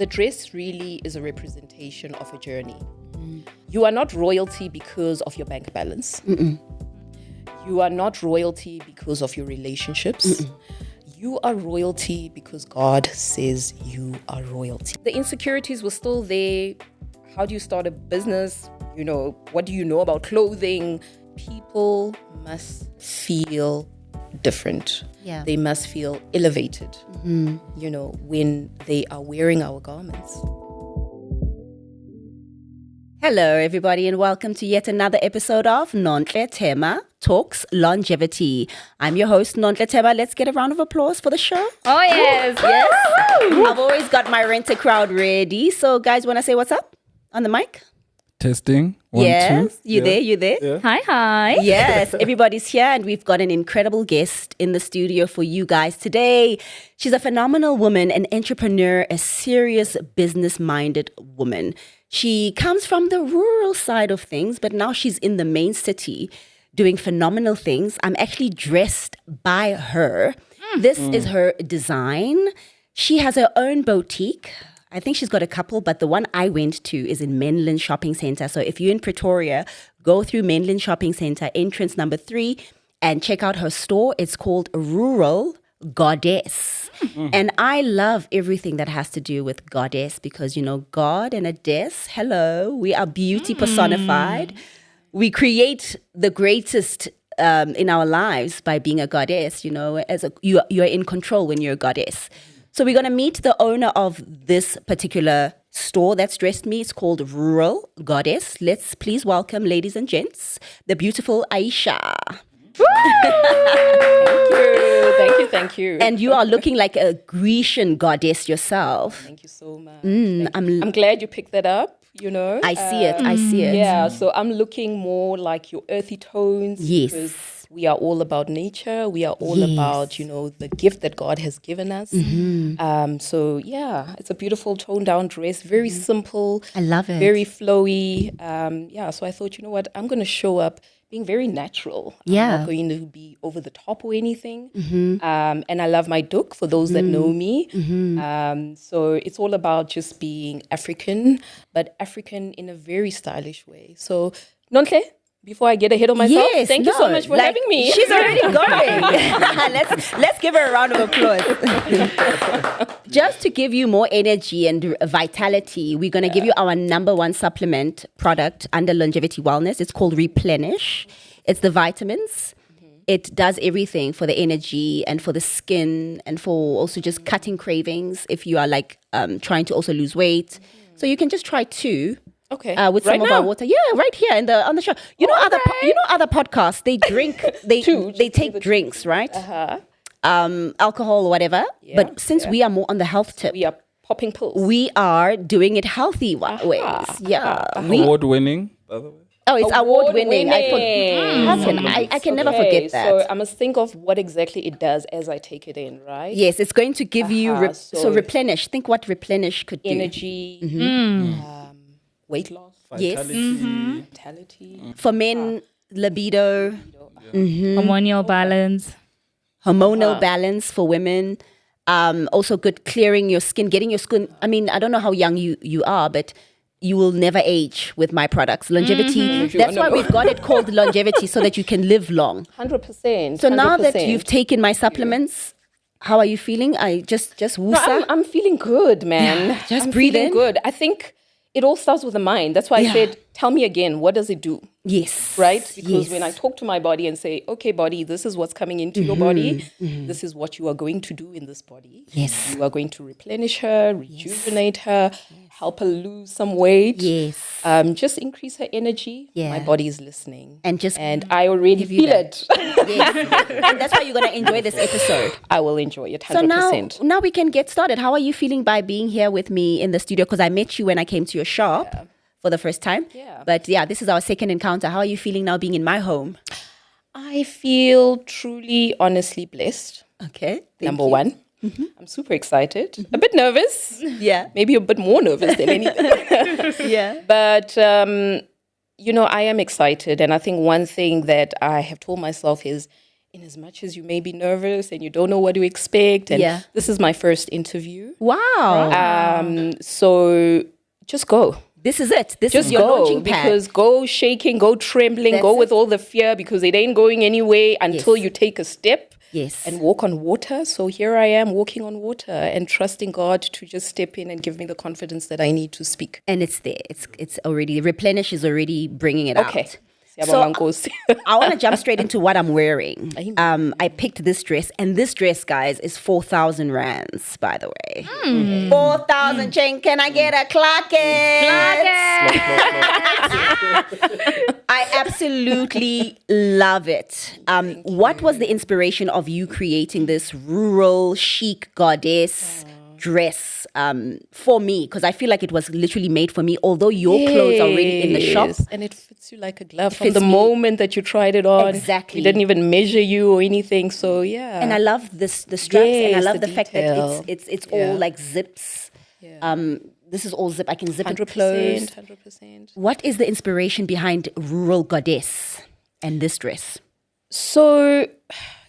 the dress really is a representation of a journey. You are not royalty because of your bank balance. You are not royalty because of your relationships. You are royalty because God says you are royalty. The insecurities were still there. How do you start a business? What do you know about clothing? People must feel different. Yeah. They must feel elevated, when they are wearing our garments. Hello, everybody, and welcome to yet another episode of Nontle Tema Talks Longevity. I'm your host, Nontle Tema. Let's get a round of applause for the show. Oh, yes. Yes. I've always got my renter crowd ready. So, guys, want to say what's up on the mic? Testing. 1, Yes. 2. You there? You there? Yeah. Hi. Yes, everybody's here, and we've got an incredible guest in the studio for you guys today. She's a phenomenal woman, an entrepreneur, a serious business-minded woman. She comes from the rural side of things, but now she's in the main city doing phenomenal things. I'm actually dressed by her. This is her design. She has her own boutique. I think she's got a couple, but the one I went to is in Menlyn Shopping Centre. So if you're in Pretoria, go through Menlyn Shopping Centre, entrance number 3, and check out her store. It's called Rural Goddess. And I love everything that has to do with goddess because, God and a deess, hello, we are beauty personified. We create the greatest in our lives by being a goddess, you are in control when you're a goddess. So we're going to meet the owner of this particular store that's dressed me. It's called Rural Goddess. Let's please welcome, ladies and gents, the beautiful Aisha. Thank you. And you are looking like a Grecian goddess yourself. Thank you so much. I'm glad you picked that up, I see it. Yeah, so I'm looking more like your earthy tones. Yes. Because we are all about nature. We are all about, the gift that God has given us. So, yeah, it's a beautiful toned down dress, very simple. I love it. Very flowy. So I thought, I'm going to show up being very natural. Yeah. I'm not going to be over the top or anything. And I love my duk, for those that know me. So it's all about just being African, but African in a very stylish way. So, Nontle, before I get ahead of myself, thank you so much for having me. She's already going. let's give her a round of applause. Just to give you more energy and vitality, we're going to give you our number one supplement product under Longevity Wellness. It's called Replenish. It's the vitamins. It does everything for the energy and for the skin and for also just cutting cravings if you are trying to also lose weight. So you can just try 2. Okay. With some of our water. Yeah, right here on the show. Other podcasts, they drink, they take drinks, right? Alcohol or whatever. Yeah, but since we are more on the health tip, we are popping pills. we are doing it healthy ways. Yeah. Award winning, by the way. Oh, it's award winning. I can never forget that. So I must think of what exactly it does as I take it in, right? Yes, it's going to give you so replenish. Think what replenish could do. Energy, weight loss, vitality. For men, libido, Hormonal balance. hormonal balance for women. Also good clearing your skin, getting your skin. I mean, I don't know how young you are, but you will never age with my products. Longevity. That's why we've got it called longevity, so that you can live long. 100%. So now that you've taken my supplements, how are you feeling? I just woosa. No, I'm feeling good, man. Yeah, just I'm breathe feeling in. good. I think it all starts with the mind. That's why I said, tell me again, what does it do? Yes. Right? Because when I talk to my body and say, okay, body, this is what's coming into your body. This is what you are going to do in this body. Yes. You are going to replenish her, rejuvenate her, help her lose some weight. Yes. Just increase her energy. Yeah. My body is listening. And I already feel it. Yes. And that's why you're going to enjoy this episode. I will enjoy it 100%. So now we can get started. How are you feeling by being here with me in the studio? Because I met you when I came to your shop for the first time. Yeah. But this is our second encounter. How are you feeling now being in my home? I feel truly, honestly blessed. Okay. Number one. I'm super excited. A bit nervous. Yeah. Maybe a bit more nervous than anything. Yeah. But, I am excited. And I think one thing that I have told myself is in as much as you may be nervous and you don't know what to expect, and Yeah. this is my first interview. Wow. So just go. This is it. This Just is your go, launching pad. because go shaking, go trembling, That's go it. with all the fear, because it ain't going anywhere until Yes. you take a step Yes. and walk on water. So here I am walking on water and trusting God to just step in and give me the confidence that I need to speak. And it's there. It's already, Replenish is already bringing it Okay. out. Siyabonga, Nkosi. I want to jump straight into what I'm wearing. I picked this dress, and this dress, guys, is 4,000 rands, by the way. 4,000 chain. Can I get a clack it? I absolutely love it. What was the inspiration of you creating this rural chic goddess dress for me? Because I feel like it was literally made for me, although your clothes are already in the shop. Yes, and it fits you like a glove from fits the me. moment that you tried it on. Exactly. We didn't even measure you or anything. So yeah. And I love the straps, and I Yes, love the the fact that detail. it's Yeah. all like zips. Yeah. This is all zip. I can zip it 100%, closed. 100%. What is the inspiration behind Rural Goddess and this dress? So,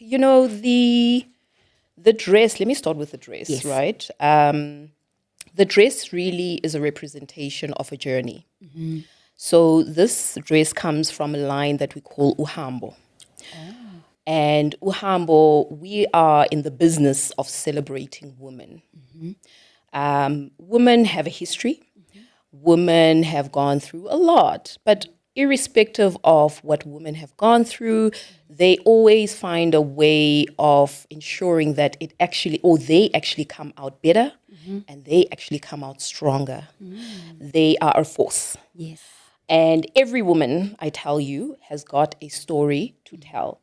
the dress, let me start with the dress, Yes. right? The dress really is a representation of a journey. So this dress comes from a line that we call Uhambo. And Uhambo, we are in the business of celebrating women. Women have a history. Women have gone through a lot, but irrespective of what women have gone through, they always find a way of ensuring that they actually come out better, and they actually come out stronger. They are a force. Yes. And every woman, I tell you, has got a story to tell.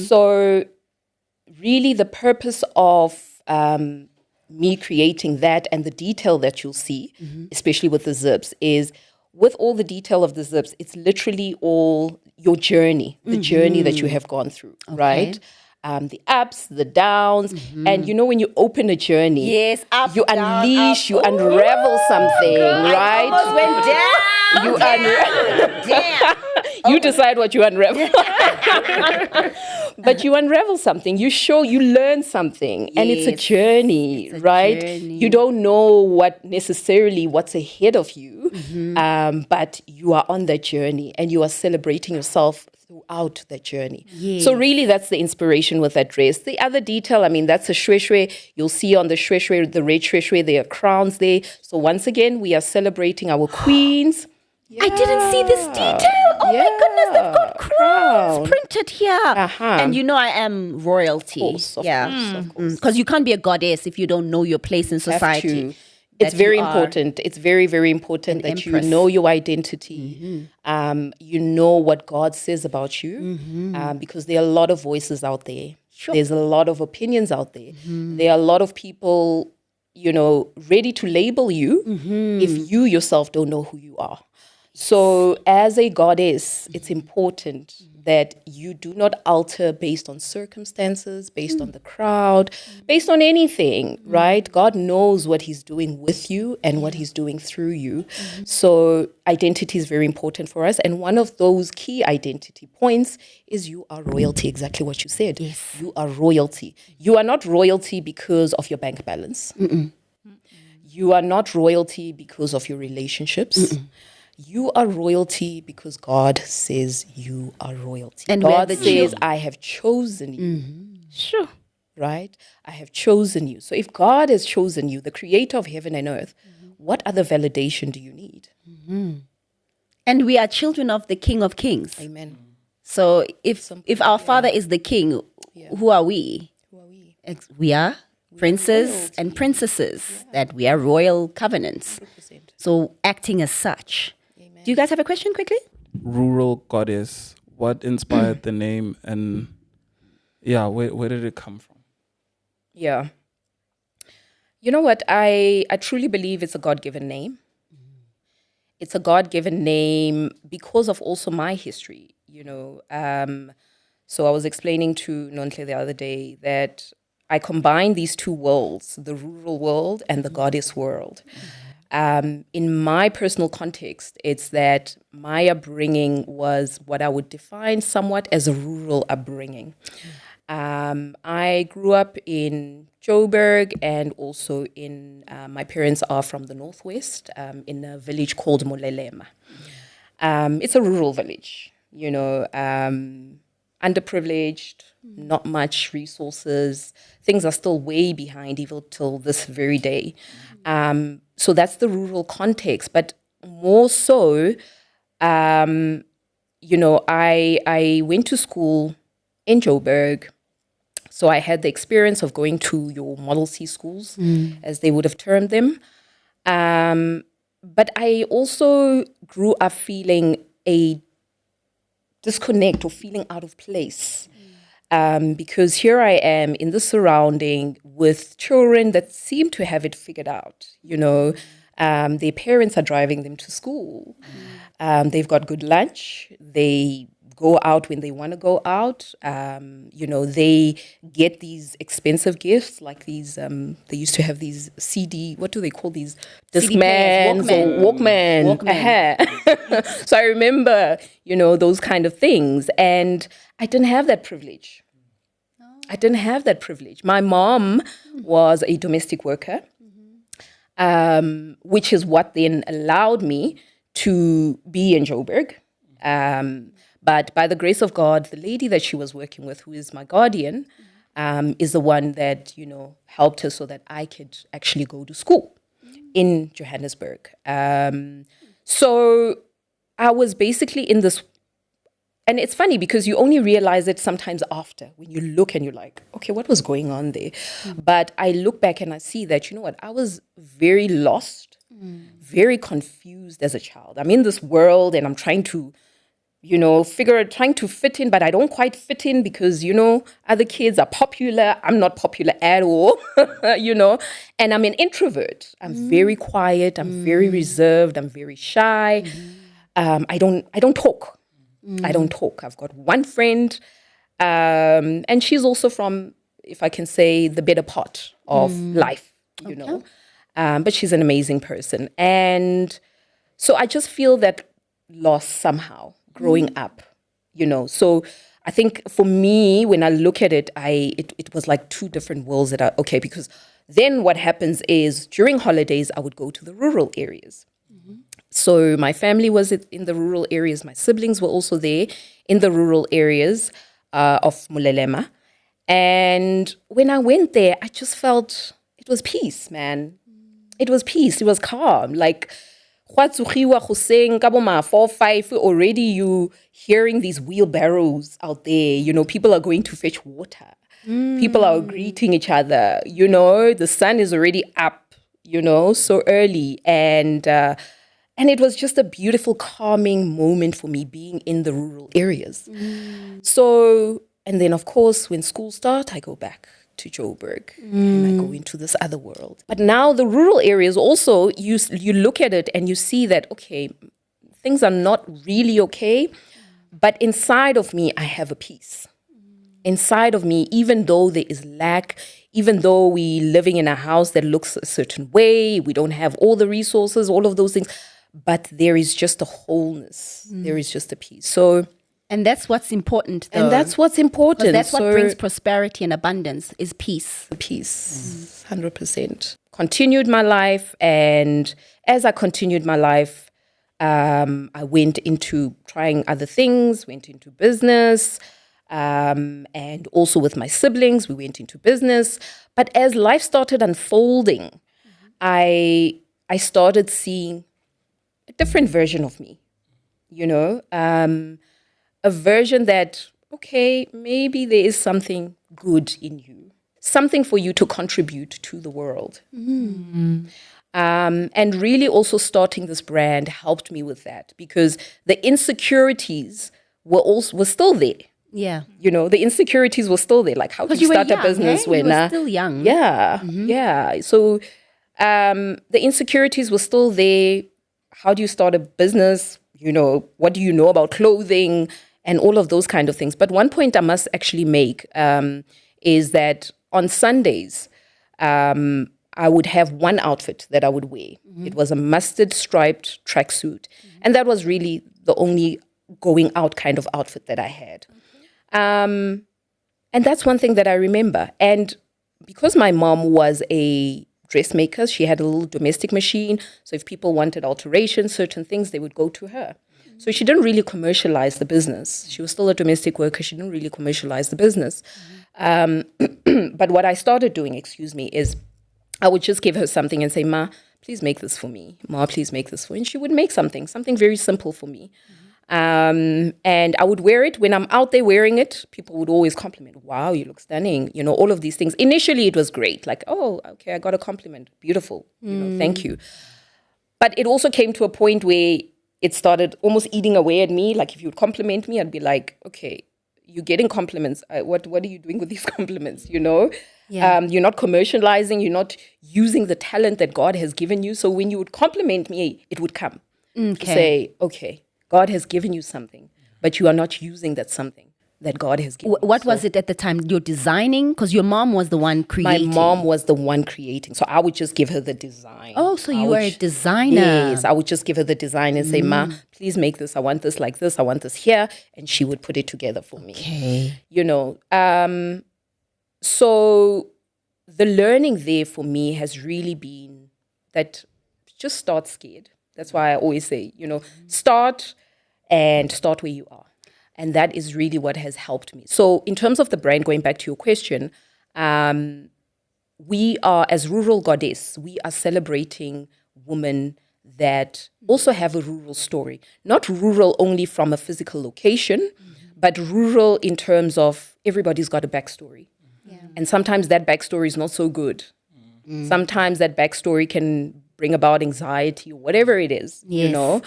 So really the purpose of me creating that and the detail that you'll see, especially with the zips, is with all the detail of the zips, it's literally all your journey, the journey that you have gone through, right? The ups, the downs. And when you open a journey, Yes, up, you down, unleash, up. you unravel something, right? Almost went down. You unravel. Damn. You decide what you unravel. But you unravel something. You learn something. And it's a Yes, journey, it's a right? journey. You don't know what's ahead of you, but you are on that journey and you are celebrating yourself throughout that journey. Yes. So really that's the inspiration with that dress. The other detail, that's a shweshwe. You'll see on the shweshwe, the red shweshwe, there are crowns there. So once again, we are celebrating our queens. I didn't see this detail. Oh my goodness, they've got crowns printed here. And I am royalty. Of course, of course. Because you can't be a goddess if you don't know your place in society. Have to. It's very you are important. It's very, very important that empress. you know your identity. You know what God says about you, because there are a lot of voices out there. Sure. There's a lot of opinions out there. There are a lot of people, ready to label you if you yourself don't know who you are. So as a goddess, it's important that you do not alter based on circumstances, based on the crowd, based on anything, right? God knows what he's doing with you and what he's doing through you. So identity is very important for us. And one of those key identity points is you are royalty, exactly what you said. Yes. You are royalty. You are not royalty because of your bank balance. You are not royalty because of your relationships. You are royalty because God says you are royalty. And God we're the says, I have chosen you. Sure. Right? I have chosen you. So if God has chosen you, the creator of heaven and earth, what other validation do you need? And we are children of the King of Kings. Amen. So if our Father is the King, who are we? Who are we? We are princes and princesses, that we are royal covenants. 100%. So acting as such. Do you guys have a question quickly? Rural goddess. What inspired the name, and where did it come from? Yeah. You know what? I truly believe it's a God-given name. It's a God-given name because of also my history, So I was explaining to Nontle the other day that I combine these two worlds, the rural world and the goddess world. In my personal context, it's that my upbringing was what I would define somewhat as a rural upbringing. I grew up in Joburg, and also my parents are from the northwest, in a village called Molelema. It's a rural village, underprivileged, not much resources. Things are still way behind even till this very day. So that's the rural context. But more so, I went to school in Joburg. So I had the experience of going to your Model C schools, as they would have termed them. But I also grew up feeling a disconnect or feeling out of place. Because here I am in the surrounding with children that seem to have it figured out. Their parents are driving them to school. They've got good lunch. They go out when they want to go out. They get these expensive gifts like these. They used to have these CD. What do they call these? Discmans or Walkman. So I remember, those kind of things, and I didn't have that privilege. My mom was a domestic worker, which is what then allowed me to be in Joburg. But by the grace of God, the lady that she was working with, who is my guardian, is the one that, helped her so that I could actually go to school in Johannesburg. So I was basically in this. And it's funny because you only realize it sometimes after, when you look and you're like, okay, what was going on there? But I look back and I see that, I was very lost, very confused as a child. I'm in this world and I'm trying to, trying to fit in, but I don't quite fit in because, other kids are popular. I'm not popular at all, and I'm an introvert. I'm very quiet. I'm very reserved. I'm very shy. I don't talk. I don't talk. I've got one friend, and she's also from, if I can say, the better part of life, but she's an amazing person. And so I just feel that loss somehow growing up, So I think for me, when I look at it, it was like two different worlds that are okay, because then what happens is during holidays, I would go to the rural areas. So my family was in the rural areas. My siblings were also there in the rural areas of Molelema. And when I went there, I just felt it was peace, man. It was peace. It was calm. Like, 4-5, already you hearing these wheelbarrows out there. People are going to fetch water. People are greeting each other. The sun is already up, so early. And it was just a beautiful, calming moment for me being in the rural areas. So, and then of course, when school starts, I go back to Joburg and I go into this other world. But now the rural areas also, you look at it and you see that, okay, things are not really okay, but inside of me, I have a peace. Inside of me, even though there is lack, even though we living in a house that looks a certain way, we don't have all the resources, all of those things, but there is just a wholeness. There is just a peace. So, and that's what's important, though. And that's what's important. That's what brings prosperity and abundance, is peace. Peace, 100%. Continued my life, and as I continued my life, I went into trying other things, went into business, and also with my siblings, we went into business. But as life started unfolding, I started seeing a different version of me, a version that, okay, maybe there is something good in you, something for you to contribute to the world. And really also starting this brand helped me with that, because the insecurities were still there. Yeah. The insecurities were still there. Like, how do you start a business when... You were still young. Yeah, yeah. So the insecurities were still there. How do you start a business? What do you know about clothing and all of those kind of things? But one point I must actually make is that on Sundays, I would have one outfit that I would wear. It was a mustard striped tracksuit. And that was really the only going out kind of outfit that I had. And that's one thing that I remember. And because my mom was a dressmaker, she had a little domestic machine. So if people wanted alterations, certain things, they would go to her. So she didn't really commercialize the business. She was still a domestic worker. She didn't really commercialize the business. But what I started doing, is I would just give her something and say, Ma, please make this for me. Ma, please make this for me. And she would make something very simple for me. And I would wear it. When I'm out there wearing it, people would always compliment, wow, you look stunning. You know, all of these things. Initially, it was great. Like, oh, okay, I got a compliment. Beautiful. You know, thank you. But it also came to a point where it started almost eating away at me. Like if you would compliment me, I'd be like, okay, you're getting compliments. What are you doing with these compliments? You know, you're not commercializing. You're not using the talent that God has given you. So when you would compliment me, it would come to say, okay, God has given you something, but you are not using that something that God has given you. What was it at the time? You're designing? Because your mom was the one creating. My mom was the one creating. So I would just give her the design. Oh, so you were a designer. Yes, I would just give her the design and say, Ma, please make this. I want this like this. I want this here. And she would put it together for me. Okay. You know, so the learning there for me has really been that just start scared. That's why I always say, you know, start where you are. And that is really what has helped me. So in terms of the brand, going back to your question, we are, as Rural Goddess, we are celebrating women that also have a rural story. Not rural only from a physical location, but rural in terms of everybody's got a backstory. Yeah. And sometimes that backstory is not so good. Sometimes that backstory can bring about anxiety or whatever it is, you know.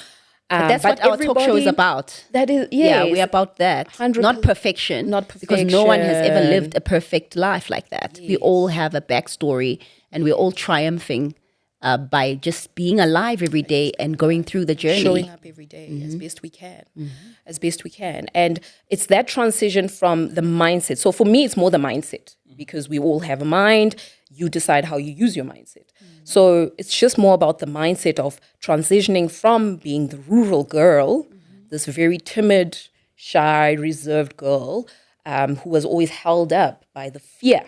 But that's what our talk show is about. That is, yeah, we're about that. 100%. Not perfection. Because no one has ever lived a perfect life like that. Yes. We all have a backstory and we're all triumphing by just being alive every day and going through the journey. Showing up every day as best we can. As best we can. And it's that transition from the mindset. So for me, it's more the mindset because we all have a mind. You decide how you use your mindset. So it's just more about the mindset of transitioning from being the rural girl, this very timid, shy, reserved girl who was always held up by the fear,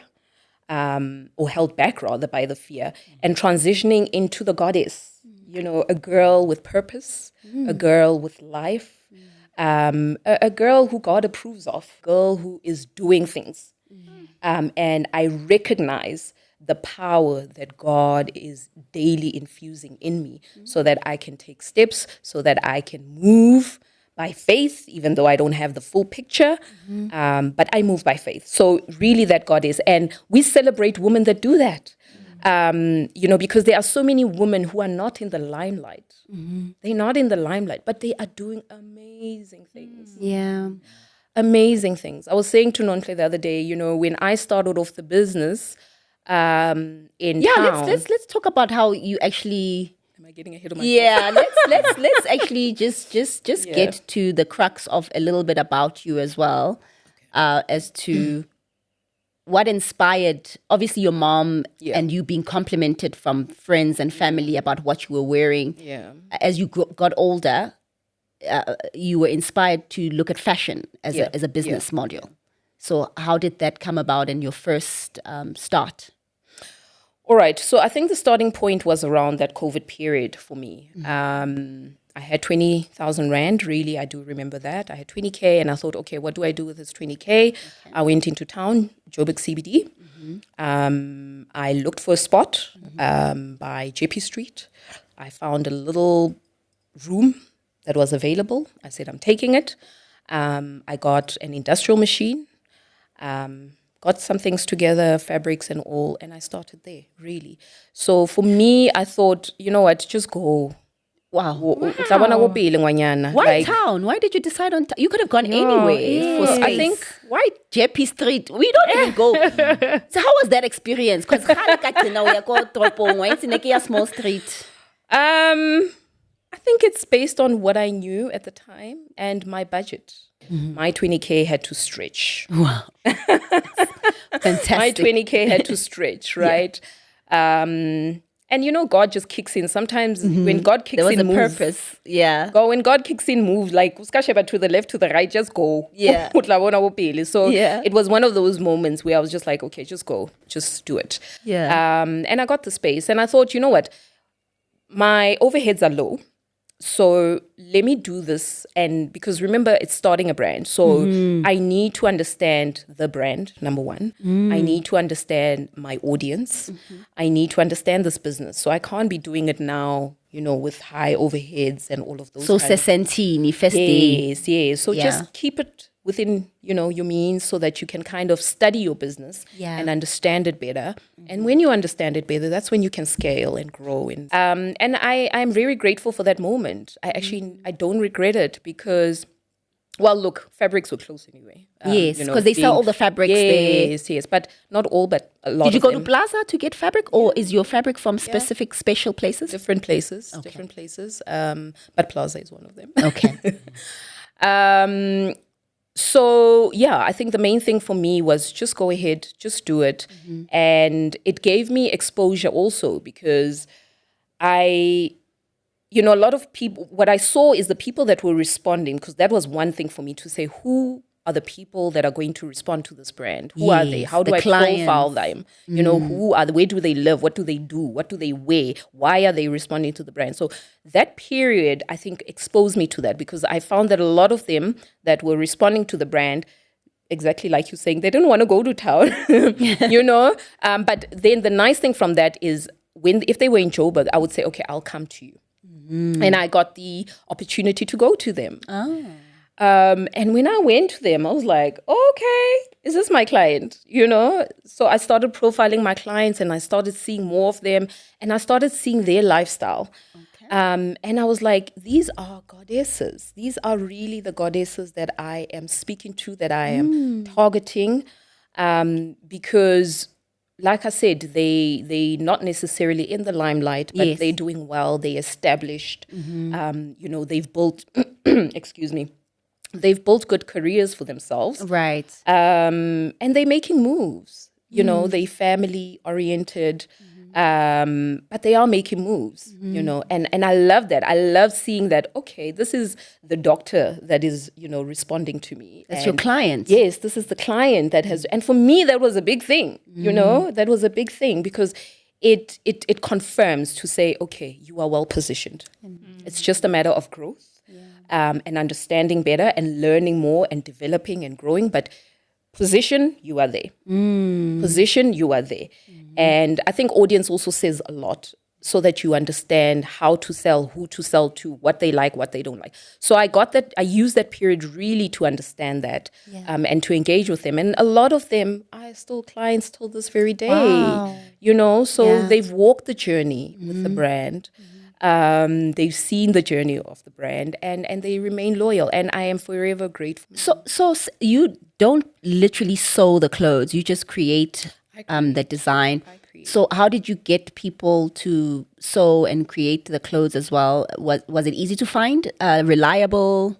or held back rather by the fear, and transitioning into the goddess, you know, a girl with purpose, a girl with life, a girl who God approves of, a girl who is doing things. And I recognize the power that God is daily infusing in me so that I can take steps, so that I can move by faith, even though I don't have the full picture, but I move by faith. So really that God is, and we celebrate women that do that, you know, because there are so many women who are not in the limelight. They're not in the limelight, but they are doing amazing things. Yeah. Amazing things. I was saying to Nontle the other day, you know, when I started off the business, in town. Let's talk about how you actually. Am I getting ahead of myself? Yeah, let's actually just get to the crux of a little bit about you as well, as to what inspired. Obviously, your mom and you being complimented from friends and family about what you were wearing. Yeah. As you got older, you were inspired to look at fashion as a business model. So, how did that come about in your first start? All right. So I think the starting point was around that COVID period for me. I had 20,000 Rand. Really, I do remember that. I had 20K and I thought, okay, what do I do with this 20K? Okay. I went into town, Joburg CBD. I looked for a spot by JP Street. I found a little room that was available. I said, I'm taking it. I got an industrial machine. Got some things together, fabrics and all, and I started there, really. So for me, I thought, you know what, just go. Wow. Why town? Why did you decide on you could have gone anywhere for space. I think, why JP Street? We don't even go. So how was that experience? Because small street. I think it's based on what I knew at the time and my budget. My 20K had to stretch. Wow. Fantastic. My 20K had to stretch, right? And God just kicks in. Sometimes when God kicks There was in, a moves, purpose. Yeah. Go when God kicks in, move like uskasheba to the left, to the right, just go. Yeah. So Yeah. it was one of those moments where I was just like, okay, just go, just do it. Yeah. And I got the space, and I thought, you know what, my overheads are low. So let me do this. And because remember, it's starting a brand. So I need to understand the brand, number one. I need to understand my audience. I need to understand this business. So I can't be doing it now, with high overheads and all of those. So sesentini, festi. Yes. So Yeah. just keep it within, your means so that you can kind of study your business and understand it better. And when you understand it better, that's when you can scale and grow. And I'm very grateful for that moment. I don't regret it because, well, look, fabrics were close anyway. Yes, because they sell all the fabrics there. Yes, but not all, but a lot. Did you of go them. to Plaza to get fabric, or is your fabric from specific special places? Different places, but Plaza is one of them. Okay. So, yeah, I think the main thing for me was just go ahead, just do it. And it gave me exposure also because a lot of people, what I saw is the people that were responding, because that was one thing for me to say, who are the people that are going to respond to this brand? Who are they? Yes, How do the I clients. profile them? Who are they? Where do they live? What do they do? What do they wear? Why are they responding to the brand? So that period, I think, exposed me to that because I found that a lot of them that were responding to the brand, exactly like you're saying, they didn't want to go to town, But then the nice thing from that is if they were in Joburg, I would say, okay, I'll come to you. And I got the opportunity to go to them. And when I went to them, I was like, okay, is this my client? So I started profiling my clients and I started seeing more of them and I started seeing their lifestyle. And I was like, these are goddesses. These are really the goddesses that I am speaking to, that I am targeting. Because like I said, they not necessarily in the limelight, but Yes. they're doing well. They're established. They've built, excuse me, they've built good careers for themselves. Right. And they're making moves. They're family oriented. But they are making moves, and I love that. I love seeing that, okay, this is the doctor that is, responding to me. That's your client. Yes, this is the client that has, and for me, that was a big thing, that was a big thing because it confirms to say, okay, you are well positioned. It's just a matter of growth and understanding better and learning more and developing and growing, but position, you are there. Position, you are there. And I think audience also says a lot so that you understand how to sell, who to sell to, what they like, what they don't like. So I used that period really to understand that and to engage with them. And a lot of them are still clients till this very day, Wow. So they've walked the journey with the brand. They've seen the journey of the brand and they remain loyal. And I am forever grateful. So you don't literally sew the clothes. You just create the design. So how did you get people to sew and create the clothes as well? Was it easy to find? Reliable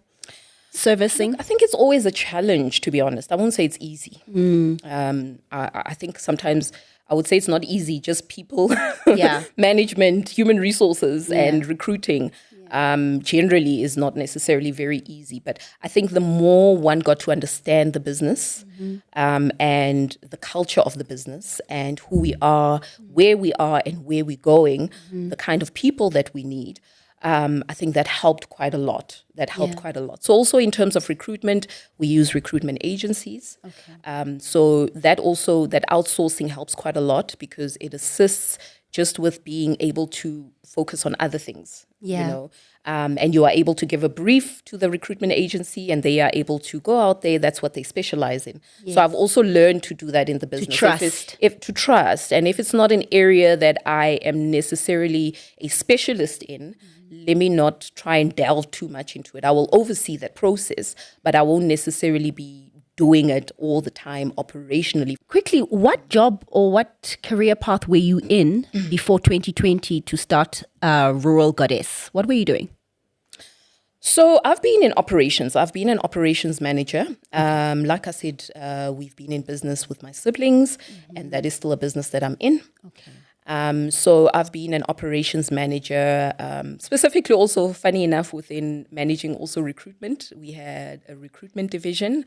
servicing? I think it's always a challenge, to be honest. I won't say it's easy. I think sometimes I would say it's not easy, just people, management, human resources, and recruiting. Generally is not necessarily very easy. But I think the more one got to understand the business and the culture of the business and who we are, where we are and where we're going, the kind of people that we need, I think that helped quite a lot. So also in terms of recruitment, we use recruitment agencies. So that outsourcing helps quite a lot because it assists just with being able to focus on other things, and you are able to give a brief to the recruitment agency and they are able to go out there. That's what they specialize in. Yes. So I've also learned to do that in the business. To trust. And if it's not an area that I am necessarily a specialist in, let me not try and delve too much into it. I will oversee that process, but I won't necessarily be doing it all the time operationally. Quickly, what job or what career path were you in before 2020 to start Rural Goddess? What were you doing? So I've been in operations. I've been an operations manager. Like I said, we've been in business with my siblings, and that is still a business that I'm in. Okay. So I've been an operations manager, specifically also, funny enough, within managing also recruitment. We had a recruitment division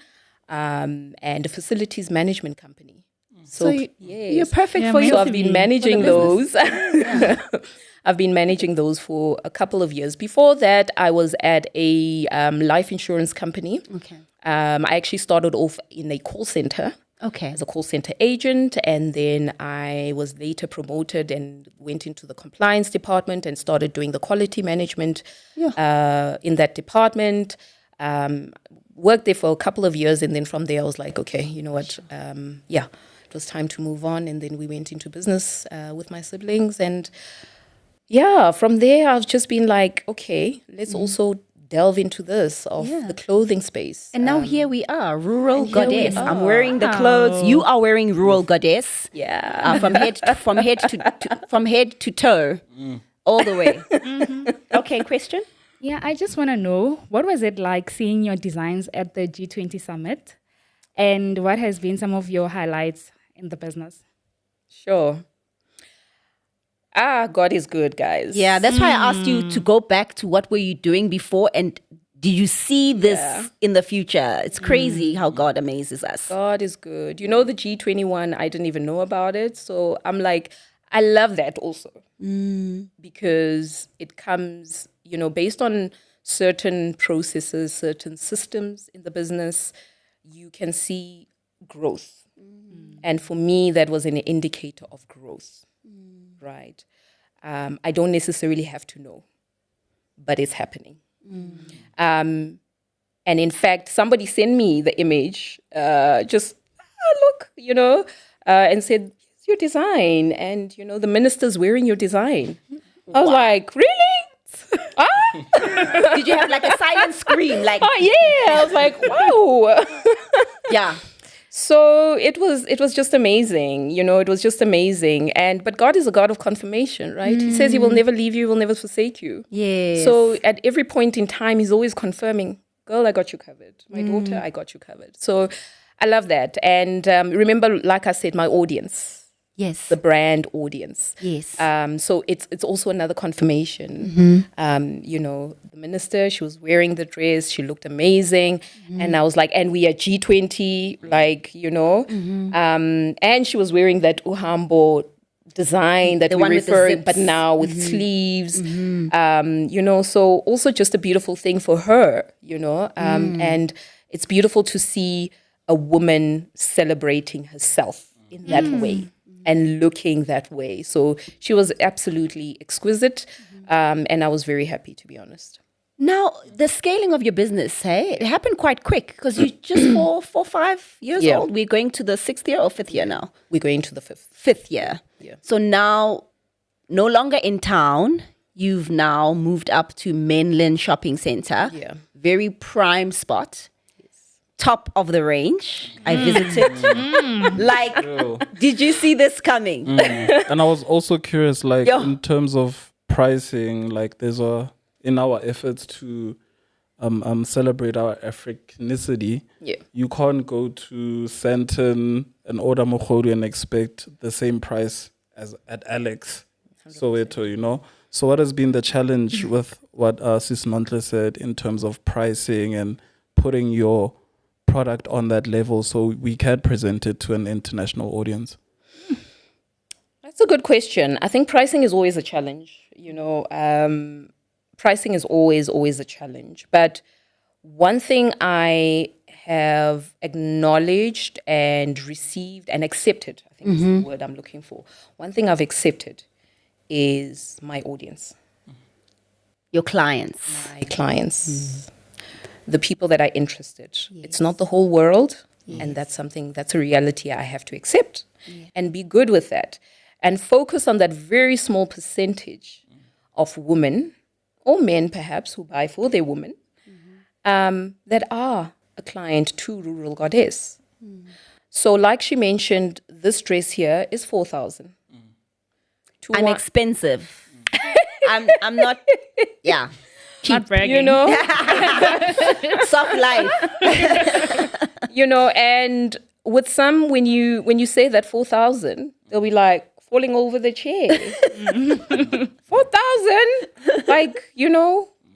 and a facilities management company. So you're perfect for Yeah, your. so I've been managing for those. I've been managing those for a couple of years. Before that, I was at a life insurance company. Okay. I actually started off in a call center Okay. as a call center agent, and then I was later promoted and went into the compliance department and started doing the quality management in that department. Worked there for a couple of years, and then from there I was like, okay, you know what? It was time to move on, and then we went into business with my siblings, and from there I've just been like, okay, let's also delve into this of the clothing space. And now here we are, rural here we goddess. I'm are. wearing the clothes. You are wearing rural goddess. Yeah. From head to toe, all the way. Okay, question. Yeah, I just want to know, what was it like seeing your designs at the G20 summit? And what has been some of your highlights in the business? Sure. God is good, guys. Yeah, that's why I asked you to go back to what were you doing before, and do you see this in the future? It's crazy how God amazes us. God is good. You know, the G21, I didn't even know about it. So I'm like, I love that also. Because it comes, you know, based on certain processes, certain systems in the business, you can see growth. And for me, that was an indicator of growth, right? I don't necessarily have to know, but it's happening. And in fact, somebody sent me the image, look, you know, and said, it's your design. And, you know, the minister's wearing your design. I was like, really? Did you have like a silent scream? Like, Oh, yeah. I was like, wow. yeah. So it was just amazing, you know, it was just amazing. But God is a God of confirmation, right? He says he will never leave you, he will never forsake you. Yes. So at every point in time, he's always confirming, girl, I got you covered. My daughter, I got you covered. So I love that. And remember, like I said, my audience. Yes. The brand audience. Yes. So it's also another confirmation. You know, the minister, she was wearing the dress, she looked amazing. And I was like, and we are G20, like, you know. And she was wearing that Uhambo design that The we one with the refer, zips. but now with sleeves. You know, so also just a beautiful thing for her, you know. And it's beautiful to see a woman celebrating herself in that way. And looking that way. So she was absolutely exquisite. And I was very happy, to be honest. Now, the scaling of your business, hey, it happened quite quick because you're just 5 years Yeah. old. We're going to the 6th year or 5th year now? We're going to the 5th. 5th year. Yeah. So now, no longer in town, you've now moved up to Mainland Shopping Center. Yeah. Very prime spot. Top of the range. I visited. Like, did you see this coming? And I was also curious, like, Yo. in terms of pricing, like, in our efforts to celebrate our Africanicity, you can't go to Sandton and order mochodu and expect the same price as at Alex Soweto, you know. So what has been the challenge with what Sis Nontle said in terms of pricing and putting your product on that level so we can present it to an international audience? That's a good question. I think pricing is always a challenge. You know, pricing is always a challenge. But one thing I have acknowledged and received and accepted, I think is the word I'm looking for. One thing I've accepted is my audience. Your clients. My clients. The people that are interested. It's not the whole world. And that's a reality I have to accept and be good with that. And focus on that very small percentage of women or men perhaps who buy for their women that are a client to Rural Goddess. So like she mentioned, this dress here is 4,000. I'm expensive. I'm not, yeah. Not bragging. You know? Soft life. You know, and with some, when you say that 4,000, they'll be like, falling over the chair. 4,000? Like,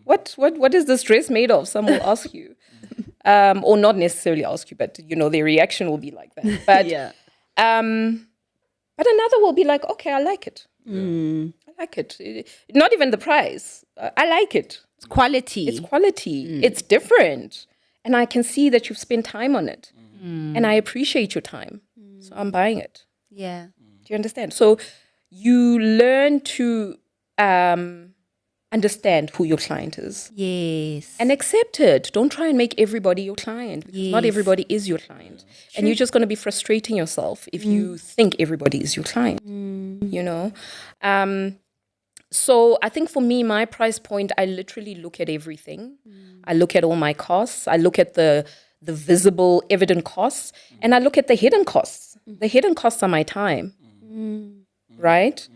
what is this dress made of? Some will ask you. Or not necessarily ask you, but, their reaction will be like that. But, but another will be like, okay, I like it. I like it. Not even the price. I like it. It's quality. It's quality. It's different. And I can see that you've spent time on it. And I appreciate your time. So I'm buying it. Yeah. Do you understand? So you learn to understand who your client is. Yes. And accept it. Don't try and make everybody your client. Because not everybody is your client. And you're just going to be frustrating yourself if you think everybody is your client. So I think for me, my price point, I literally look at everything. I look at all my costs. I look at the visible, evident costs. And I look at the hidden costs. The hidden costs are my time. Right?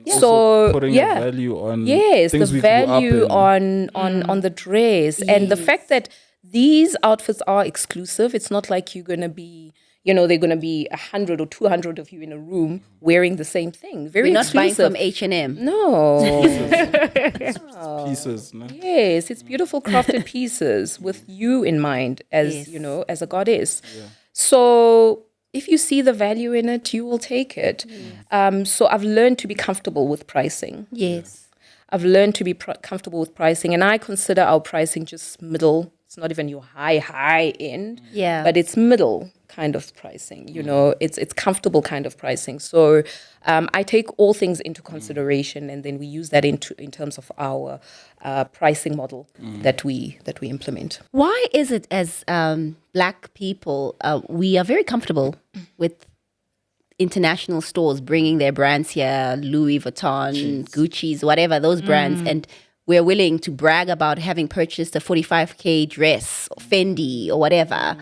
So putting a value on the value on the dress. And the fact that these outfits are exclusive. It's not like you're going to be, they're going to be 100 or 200 of you in a room wearing the same thing. Very We're exclusive. not buying from H&M. No. Pieces, no? Yes, it's beautiful crafted pieces with you in mind as, as a goddess. Yeah. So if you see the value in it, you will take it. Yes. So I've learned to be comfortable with pricing. Yes. I've learned to be comfortable with pricing, and I consider our pricing just middle. It's not even your high end, but it's middle kind of pricing. It's comfortable kind of pricing. So I take all things into consideration, and then we use that in terms of our pricing model that we implement. Why is it as Black people we are very comfortable with international stores bringing their brands here, Louis Vuitton, Gucci's, whatever, those brands, and we're willing to brag about having purchased a 45K dress or Fendi or whatever.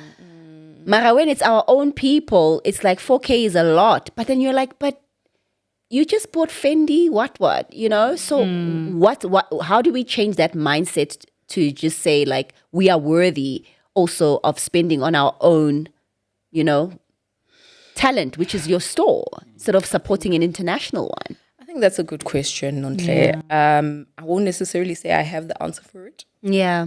Mara, when it's our own people, it's like 4K is a lot. But then you're like, but you just bought Fendi, what? So what, how do we change that mindset to just say like, we are worthy also of spending on our own, talent, which is your store, instead of supporting an international one? I think that's a good question, Nontle. I won't necessarily say I have the answer for it. Yeah.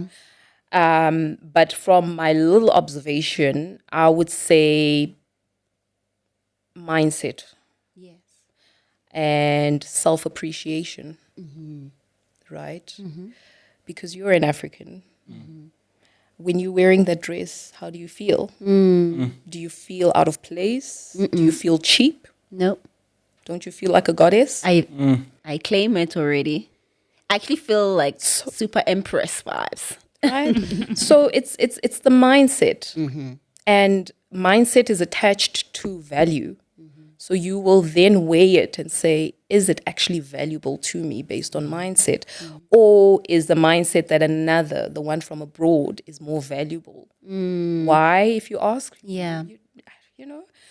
But from my little observation, I would say mindset. Yes. And self-appreciation. Right? Because you're an African. When you're wearing that dress, how do you feel? Do you feel out of place? Do you feel cheap? Nope. Don't you feel like a goddess? I claim it already. I actually feel like super empress vibes. Right? So it's the mindset. And mindset is attached to value. So you will then weigh it and say, is it actually valuable to me based on mindset? Or is the mindset that the one from abroad, is more valuable? Why, if you ask? Yeah.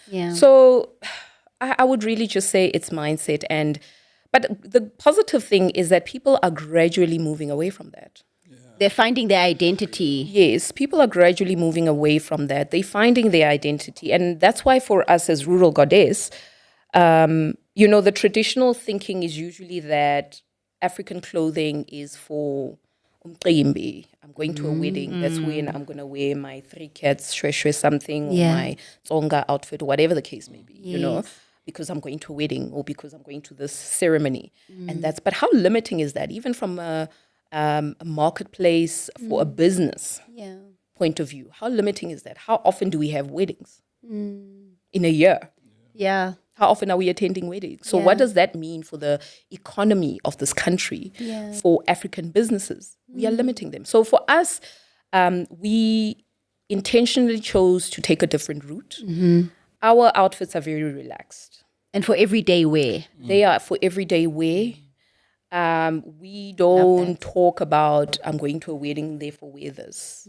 Yeah. So I would really just say it's mindset. But the positive thing is that people are gradually moving away from that. They're finding their identity. Yes, people are gradually moving away from that. They're finding their identity. And that's why for us as rural goddess, the traditional thinking is usually that African clothing is for umqimbi. I'm going to a wedding. That's when I'm going to wear my 3 cats, shwe something, or my tsonga outfit, or whatever the case may be, because I'm going to a wedding or because I'm going to this ceremony. But how limiting is that? Even from a marketplace for a business point of view. How limiting is that? How often do we have weddings in a year? Yeah. How often are we attending weddings? So what does that mean for the economy of this country, for African businesses? We are limiting them. So for us, we intentionally chose to take a different route. Our outfits are very relaxed. And for everyday wear. They are for everyday wear. We don't talk about, I'm going to a wedding, therefore wear this.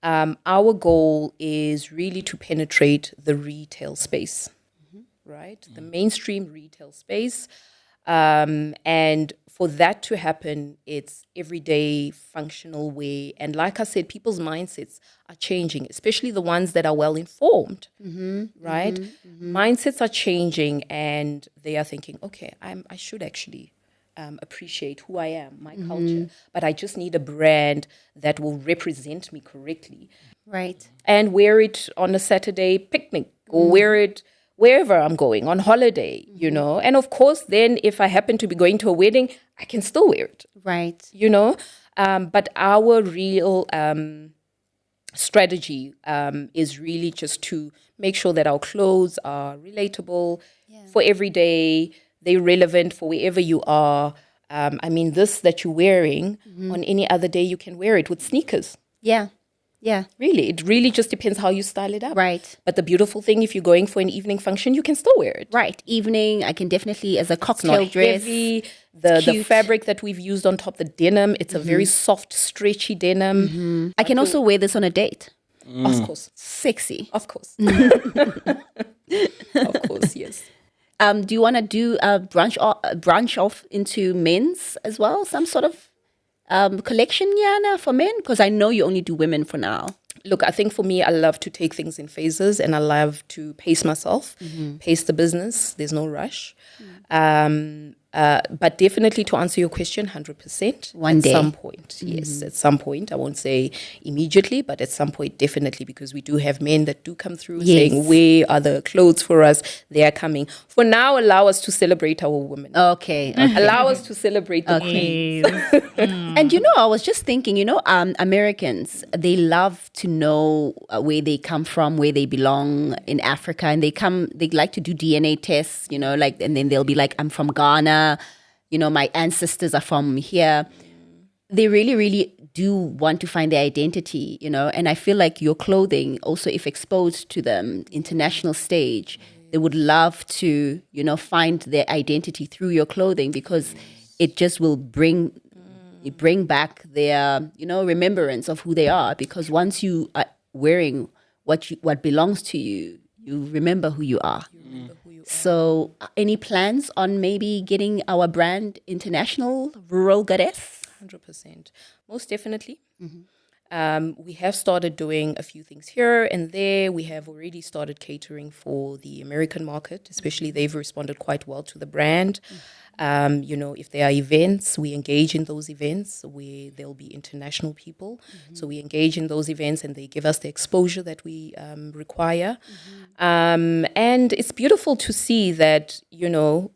Our goal is really to penetrate the retail space, right? The mainstream retail space. And for that to happen, it's everyday functional way. And like I said, people's mindsets are changing, especially the ones that are well informed, right? Mindsets are changing and they are thinking, okay, I should actually appreciate who I am, my culture, but I just need a brand that will represent me correctly. Right. And wear it on a Saturday picnic or wear it wherever I'm going on holiday, you know. And of course, then if I happen to be going to a wedding, I can still wear it, Right. you know. But our real strategy is really just to make sure that our clothes are relatable for every day, they're relevant for wherever you are. I mean, this that you're wearing on any other day, you can wear it with sneakers. Yeah. Yeah. Really, it really just depends how you style it up. Right. But the beautiful thing, if you're going for an evening function, you can still wear it. Right. Evening, I can definitely, as a It's cocktail not dress. heavy. The cute. fabric that we've used on top, the denim, it's a very soft, stretchy denim. I can also wear this on a date. Of course. Sexy. Of course. Of course, yes. Do you want to do a branch off into men's as well? Some sort of collection, Yana, for men? Because I know you only do women for now. Look, I think for me, I love to take things in phases and I love to pace myself, pace the business. There's no rush. But definitely to answer your question, 100%. One day. At some point, yes. At some point. I won't say immediately, but at some point, definitely, because we do have men that do come through saying, where are the clothes for us? They are coming. For now, allow us to celebrate our women. Okay. Allow us to celebrate the queen. And you know, I was just thinking, you know, Americans, they love to know where they come from, where they belong in Africa, and they like to do DNA tests, you know, like, and then they'll be like, I'm from Ghana, you know, my ancestors are from here. They really, really do want to find their identity, you know, and I feel like your clothing, also if exposed to them, international stage, they would love to, you know, find their identity through your clothing because it just will bring back their, you know, remembrance of who they are. Because once you are wearing what belongs to you, you remember who you are. So any plans on maybe getting our brand international, Rural Goddess? 100%. Most definitely. We have started doing a few things here and there. We have already started catering for the American market, especially they've responded quite well to the brand. You know, if there are events, we engage in those events where there'll be international people. So we engage in those events and they give us the exposure that we require. And it's beautiful to see that, you know,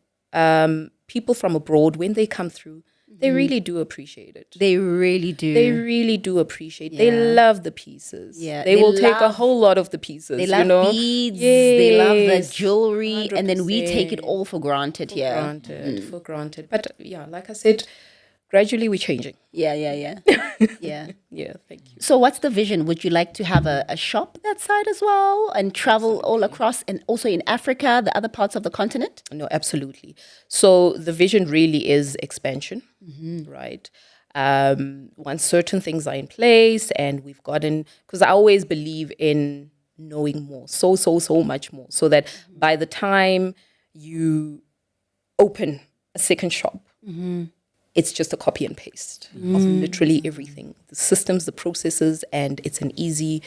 people from abroad, when they come through, they really do appreciate it. They really do. They really do appreciate. Yeah. They love the pieces. Yeah, they will take a whole lot of the pieces. They love you know? beads. They love the Yes, jewelry, and then we take it 100%. all for granted here. For granted. But yeah, like I said, gradually we're changing. Yeah. Yeah. Yeah, thank you. So what's the vision? Would you like to have a shop that side as well and travel all across and also in Africa, the other parts of the continent? No, absolutely. So the vision really is expansion, right? Once certain things are in place and we've gotten, because I always believe in knowing more, so much more, so that by the time you open a second shop, it's just a copy and paste of literally everything, the systems, the processes, and it's an easy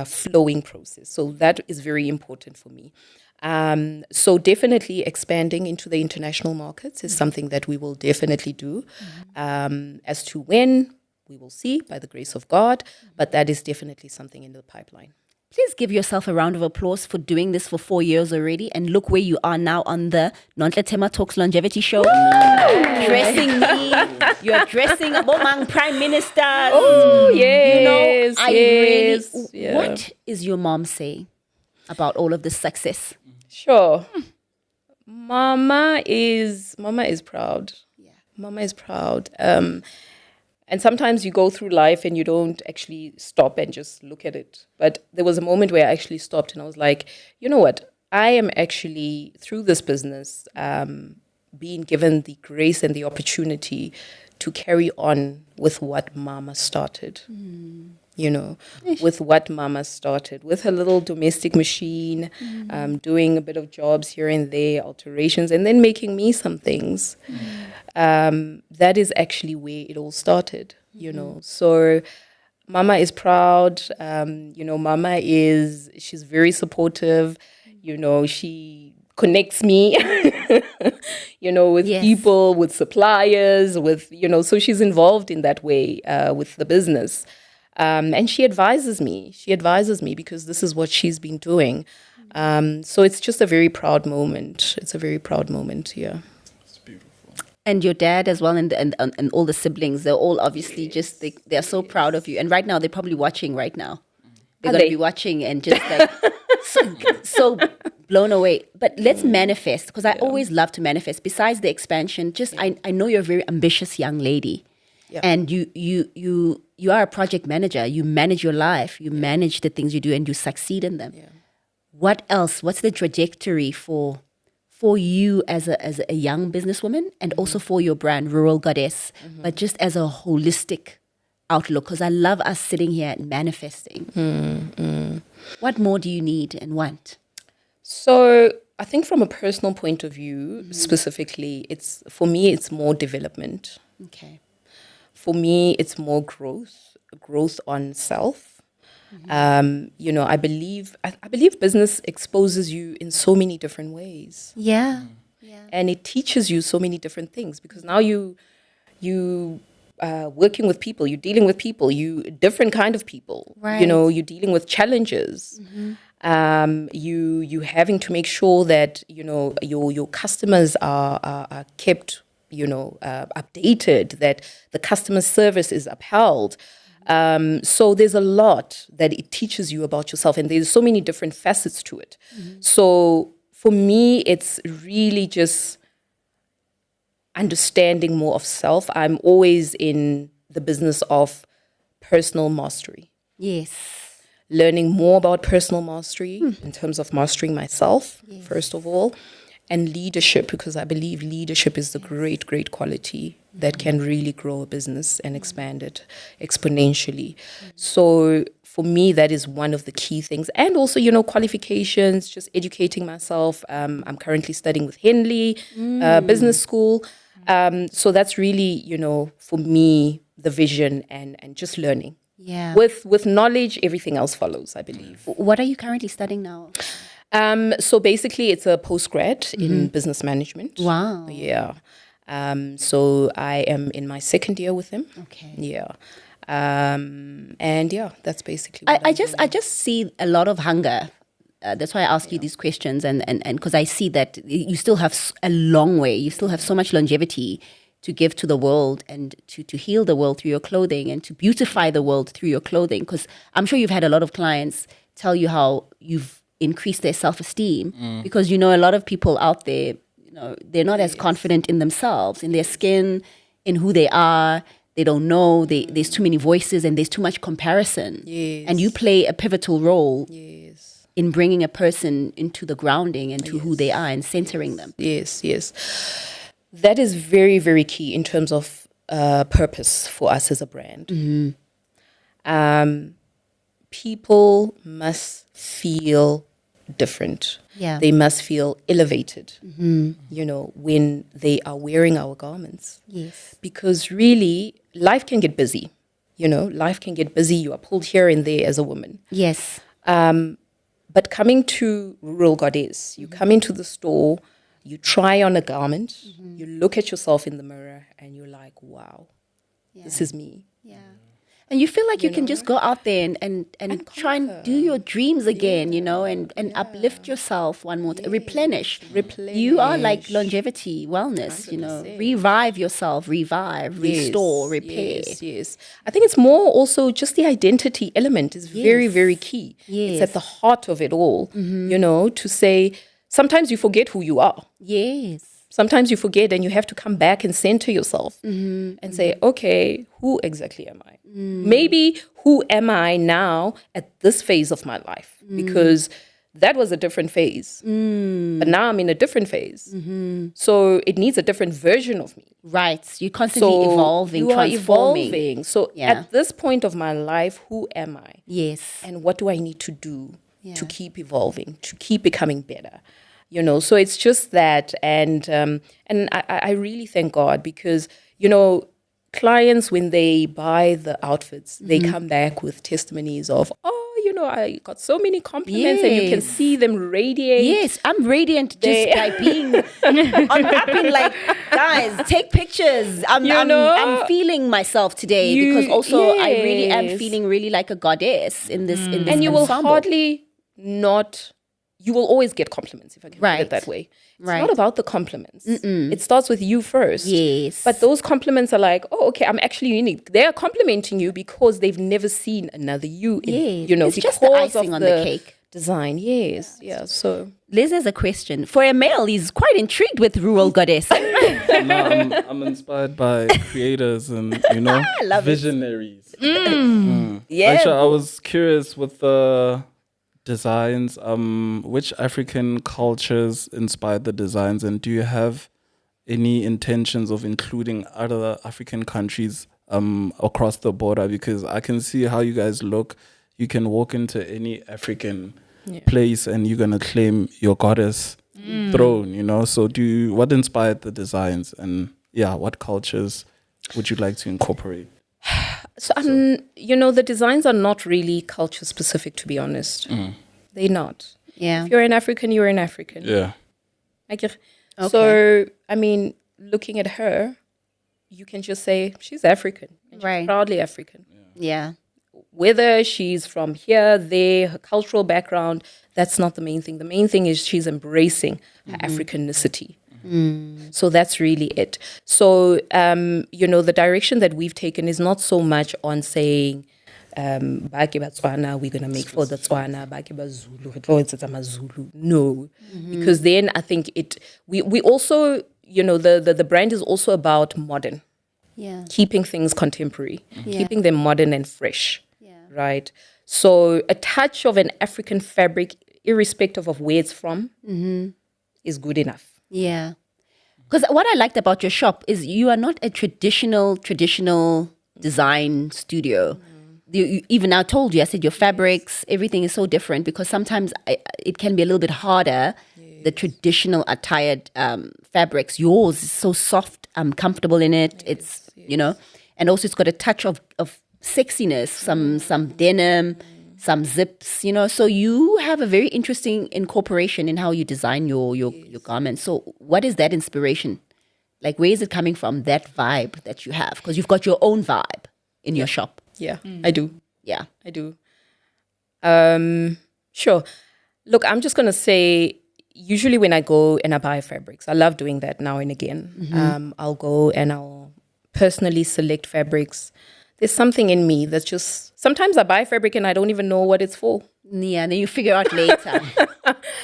flowing process. So that is very important for me. So definitely expanding into the international markets is something that we will definitely do. As to when, we will see by the grace of God, but that is definitely something in the pipeline. Please give yourself a round of applause for doing this for 4 years already. And look where you are now on the Nontle Tema Talks Longevity Show. Dressing me. You're dressing among prime ministers. Oh, yes. What is your mom saying about all of this success? Sure. Mama is proud. Yeah. Mama is proud. And sometimes you go through life and you don't actually stop and just look at it. But there was a moment where I actually stopped and I was like, you know what? I am actually, through this business, being given the grace and the opportunity to carry on with what Mama started. with what Mama started, with her little domestic machine, doing a bit of jobs here and there, alterations, and then making me some things. That is actually where it all started, So Mama is proud. She's very supportive. She connects me, with people, with suppliers, so she's involved in that way with the business. And she advises me. Because this is what she's been doing. So it's just a very proud moment. It's a very proud moment, yeah. It's beautiful. And your dad as well, and all the siblings, they're all obviously they're so proud of you. And right now, they're probably watching right now. They're going to be watching and just like so blown away. But let's manifest, because I always love to manifest. Besides the expansion, I know you're a very ambitious young lady. Yeah. And you are a project manager. You manage your life. You manage the things you do, and you succeed in them. Yeah. What else? What's the trajectory for you as a young businesswoman, and also for your brand, Rural Goddess, but just as a holistic outlook? Because I love us sitting here and manifesting. What more do you need and want? So I think from a personal point of view, specifically, for me, it's more development. Okay. For me, it's more growth on self. I believe business exposes you in so many different ways. Yeah. And it teaches you so many different things, because now you working with people, you're dealing with people, you different kind of people. Right. You're dealing with challenges. You having to make sure that your customers are kept updated, that the customer service is upheld. So there's a lot that it teaches you about yourself, and there's so many different facets to it. So for me, it's really just understanding more of self. I'm always in the business of personal mastery. Yes. Learning more about personal mastery in terms of mastering myself, first of all, and leadership, because I believe leadership is the great, great quality that can really grow a business and expand it exponentially. So for me, that is one of the key things. And also, qualifications, just educating myself. I'm currently studying with Henley Business School. So that's really, for me, the vision and just learning. Yeah. With knowledge, everything else follows, I believe. What are you currently studying now? So basically, it's a postgrad in business management. Wow. Yeah. So I am in my second year with him. Okay. Yeah. And yeah, that's basically what I just see a lot of hunger. That's why I ask you these questions, and because I see that you still have a long way. You still have so much longevity to give to the world, and to heal the world through your clothing, and to beautify the world through your clothing. Because I'm sure you've had a lot of clients tell you how you've increased their self-esteem, because a lot of people out there, they're not as confident in themselves, in their skin, in who they are. They don't know. There's too many voices, and there's too much comparison. Yes. And you play a pivotal role in Yes. bringing a person into the grounding and to who they are and centering them. Yes. That is very, very key in terms of purpose for us as a brand. People must feel different. Yeah. They must feel elevated, when they are wearing our garments. Yes. Because really, life can get busy. Life can get busy. You are pulled here and there as a woman. Yes. But coming to Rural Goddess, you come into the store, you try on a garment, you look at yourself in the mirror, and you're like, wow, this is me. Yeah. And you feel like you can just go out there and try and do your dreams again, and uplift yourself one more time. Replenish. You are like longevity, wellness, 100%. Revive yourself, restore, repair. Yes. I think it's more also just the identity element is very, very key. Yes. It's at the heart of it all, to say, sometimes you forget who you are. Yes. Sometimes you forget, and you have to come back and center yourself and say, okay, who exactly am I? Maybe who am I now at this phase of my life? Because that was a different phase. But now I'm in a different phase. So it needs a different version of me. Right. You're constantly evolving, you are transforming. evolving. So at this point of my life, who am I? Yes. And what do I need to do to keep evolving, to keep becoming better? You know, so it's just that. And I really thank God because, you know, clients, when they buy the outfits, they come back with testimonies of, you know, I got so many compliments and you can see them radiate. Yes, I'm radiant just by being I've been like, guys, take pictures. I'm feeling myself today because also I really am feeling really like a goddess in this and you ensemble. will hardly not, you will always get compliments, if I can put it that way. It's not about the compliments. It starts with you first. Yes. But those compliments are like, oh, okay, I'm actually unique. They are complimenting you because they've never seen another you. Yes. You know, it's because just the icing on the cake. Design, yes. Yeah, so. Liz has a question. For a male, he's quite intrigued with rural goddess. No, I'm inspired by creators and, you know, visionaries. Yeah. Aisha, I was curious with the designs, which African cultures inspired the designs, and do you have any intentions of including other African countries across the border? Because I can see how you guys look. You can walk into any African place and you're gonna claim your goddess throne, you know. So what inspired the designs, and what cultures would you like to incorporate? So, you know, the designs are not really culture specific, to be honest. They're not. Yeah. If you're an African, you're an African. Yeah. So, I mean, looking at her, you can just say she's African. And she's proudly African. Yeah. Whether she's from here, there, her cultural background, that's not the main thing. The main thing is she's embracing her Africanicity. So that's really it. So, you know, the direction that we've taken is not so much on saying, Baki Batswana, we're going to make for the Tswana, Baki Bazulu, Zulu. No. Because then I think we also, you know, the brand is also about modern. Yeah. Keeping things contemporary, keeping them modern and fresh. Right? So a touch of an African fabric, irrespective of where it's from, is good enough. Yeah. Because what I liked about your shop is you are not a traditional design studio. Even I told you, I said your fabrics, everything is so different because sometimes it can be a little bit harder. The traditional attired fabrics, yours is so soft. I'm comfortable in it. It's, you know, and also it's got a touch of sexiness, some denim, some zips, you know. So you have a very interesting incorporation in how you design your garments. So what is that inspiration? Like, where is it coming from, that vibe that you have? Because you've got your own vibe in your shop. Yeah, I do. Yeah. I do. Sure. Look, I'm just going to say, usually when I go and I buy fabrics, I love doing that now and again. I'll go and I'll personally select fabrics. There's something in me that's just, sometimes I buy fabric and I don't even know what it's for. Yeah, and then you figure out later.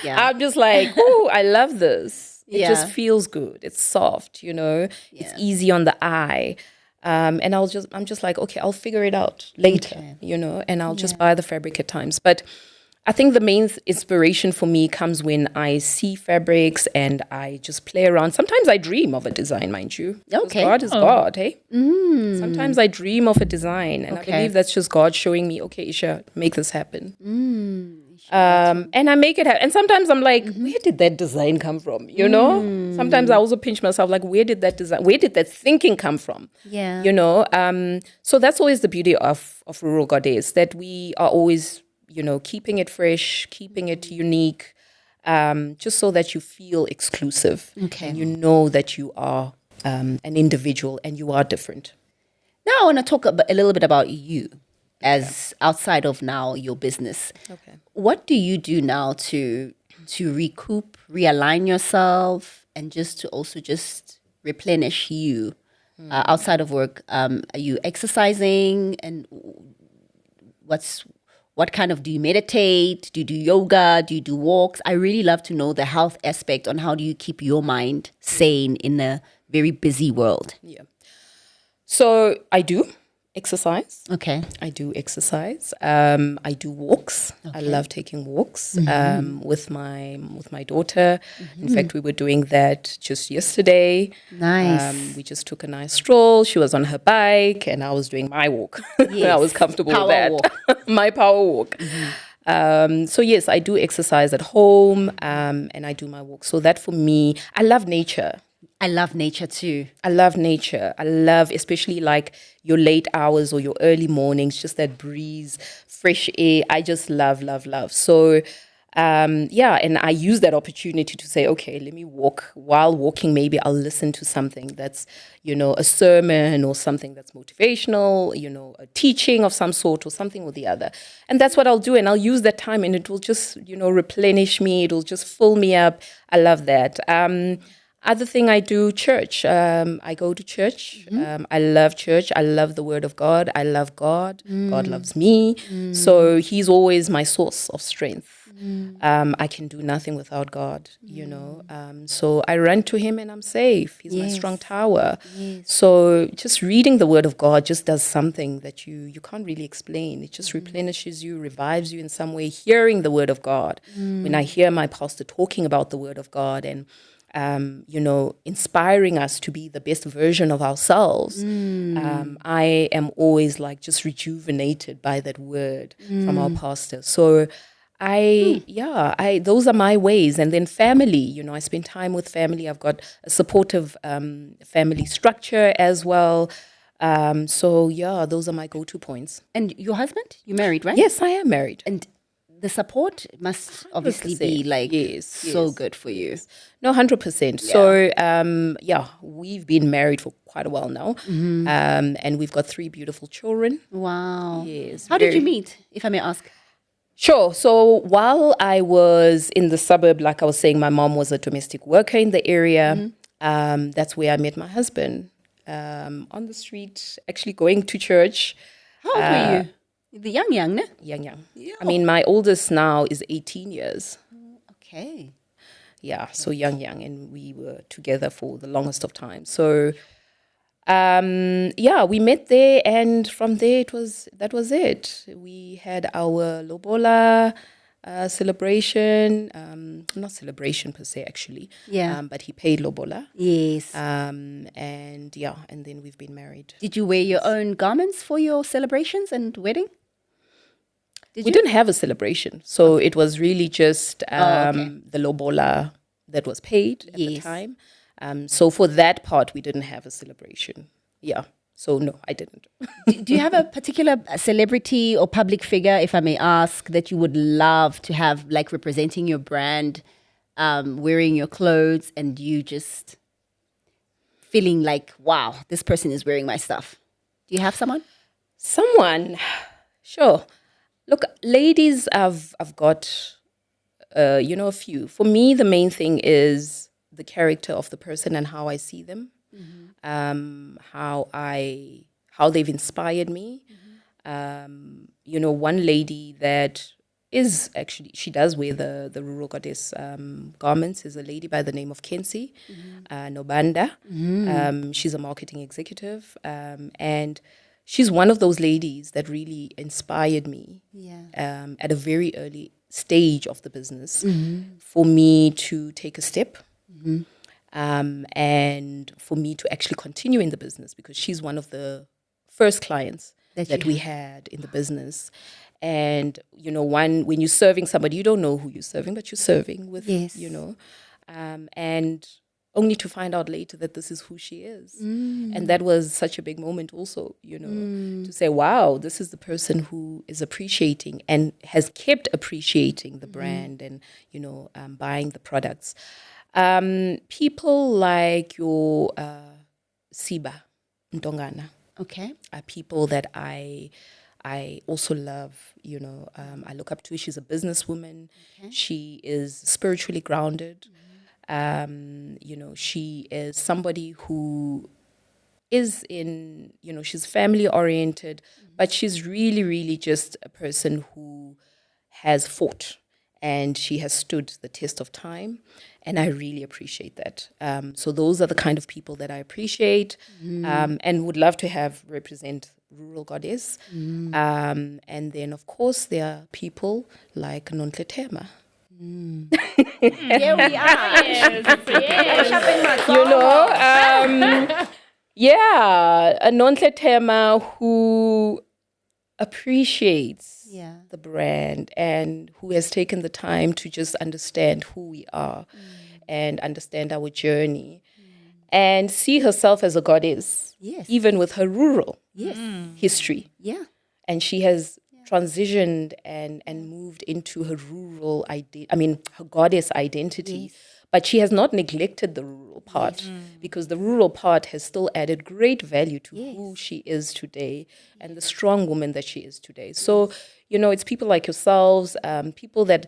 I'm just like, oh, I love this. It just feels good. It's soft, you know. It's easy on the eye. And I'm just like, okay, I'll figure it out later, you know, and I'll just buy the fabric at times. But I think the main inspiration for me comes when I see fabrics and I just play around. Sometimes I dream of a design, mind you. Okay. God is God, hey? Sometimes I dream of a design and I believe that's just God showing me, okay, Isha, make this happen. And I make it happen. And sometimes I'm like, where did that design come from? You know? Sometimes I also pinch myself, like, where did that thinking come from? Yeah. You know? So that's always the beauty of Rural Goddess, that we are always, you know, keeping it fresh, keeping it unique, just so that you feel exclusive. Okay. And you know that you are an individual and you are different. Now I want to talk a little bit about you as outside of now your business. Okay. What do you do now to recoup, realign yourself, and just to also just replenish you outside of work? Are you exercising, and what kind of, do you meditate? Do you do yoga? Do you do walks? I really love to know the health aspect on how do you keep your mind sane in a very busy world. Yeah. So I do. Exercise. Okay. I do exercise. I do walks. I love taking walks with my daughter. In fact, we were doing that just yesterday. Nice. We just took a nice stroll. She was on her bike, and I was doing my walk. I was comfortable Power with that. walk. My power walk. So yes, I do exercise at home, and I do my walk. So that for me, I love nature. I love nature too. I love nature. I love, especially like your late hours or your early mornings, just that breeze, fresh air. I just love, love, love. So, and I use that opportunity to say, okay, let me walk. While walking, maybe I'll listen to something that's, a sermon or something that's motivational, a teaching of some sort or something or the other. And that's what I'll do. And I'll use that time and it will just, replenish me. It'll just fill me up. I love that. Other thing I do, church. I go to church. I love church. I love the word of God. I love God. God loves me. So he's always my source of strength. I can do nothing without God, So I run to him and I'm safe. He's my strong tower. So just reading the word of God just does something that you can't really explain. It just replenishes you, revives you in some way. Hearing the word of God. When I hear my pastor talking about the word of God and inspiring us to be the best version of ourselves. I am always like just rejuvenated by that word from our pastor. So those are my ways. And then family, I spend time with family. I've got a supportive family structure as well. Those are my go-to points. And your husband? You married, right? Yes, I am married. And the support must obviously be like so good for you. No, 100%. So, we've been married for quite a while now. And we've got 3 beautiful children. Wow. Yes. How did you meet, if I may ask? Sure. So while I was in the suburb, like I was saying, my mom was a domestic worker in the area. That's where I met my husband on the street, actually going to church. How old were you? The young, ne? Young. Yeah. I mean, my oldest now is 18 years. Okay. Yeah, so young, and we were together for the longest of time. So, we met there, and from there that was it. We had our lobola celebration, not celebration per se, actually. Yeah. But he paid lobola. Yes. And then we've been married. Did you wear your own garments for your celebrations and wedding? We didn't have a celebration. So it was really just the lobola that was paid at the time. So for that part, we didn't have a celebration. Yeah. So no, I didn't. Do you have a particular celebrity or public figure, if I may ask, that you would love to have like representing your brand, wearing your clothes and you just feeling like, wow, this person is wearing my stuff? Do you have someone? Someone, sure. Look, ladies, I've got, a few. For me, the main thing is the character of the person and how I see them, how they've inspired me. One lady that is actually, she does wear the rural goddess garments, is a lady by the name of Kensi Nobanda. She's a marketing executive, and she's one of those ladies that really inspired me at a very early stage of the business for me to take a step and for me to actually continue in the business, because she's one of the first clients that we had in the business. And, when you're serving somebody, you don't know who you're serving, but you're serving with, and only to find out later that this is who she is. And that was such a big moment also, to say, wow, this is the person who is appreciating and has kept appreciating the brand and, buying the products. People like your Siba Ntongana. Okay. Are people that I also love, I look up to. She's a businesswoman. Okay. She is spiritually grounded. She is somebody who is she's family oriented, but she's really, really just a person who has fought and she has stood the test of time. And I really appreciate that. So those are the kind of people that I appreciate and would love to have represent rural goddess. And then, of course, there are people like Nontle Tema. Here we are. A Nontle Tema who appreciates the brand and who has taken the time to just understand who we are and understand our journey and see herself as a goddess, even with her rural history. Yeah. And she has transitioned and moved into her her goddess identity. But she has not neglected the rural part because the rural part has still added great value to who she is today and the strong woman that she is today. So, it's people like yourselves, people that